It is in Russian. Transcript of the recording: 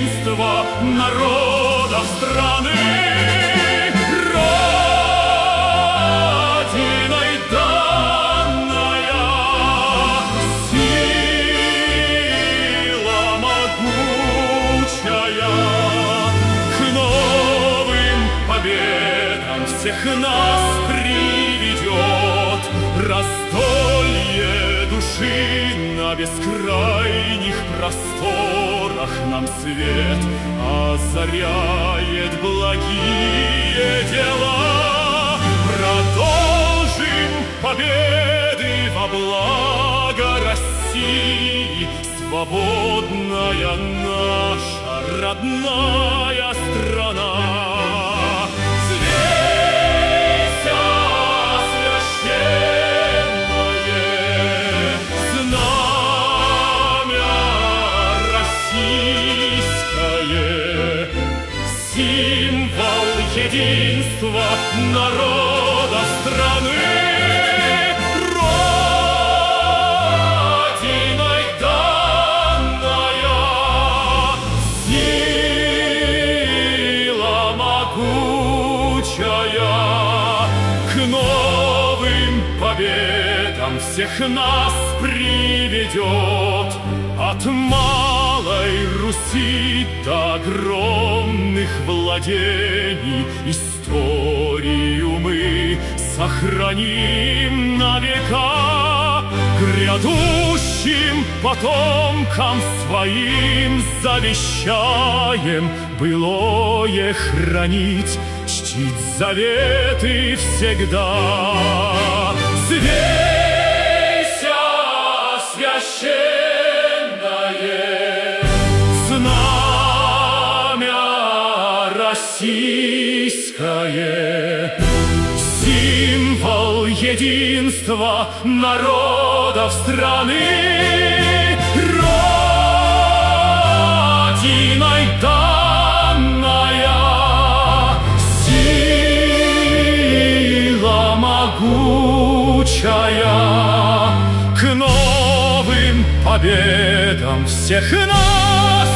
единства народов страны. Родиной данная сила могучая к новым победам всех нас приведет. Раздолье души на бескрайних просторах нам свет озаряет благие дела. Продолжим победы во благо России, свободная наша родная страна. Символ единства народа страны. Родиной данная сила могучая к новым победам всех нас приведет. От Малой Руси до огромных владений историю мы сохраним на века. Грядущим потомкам своим завещаем былое хранить, чтить заветы всегда. Свейся, священное знамя российское, символ единства народов страны. Родиной данная сила могучая к новым победам всех нас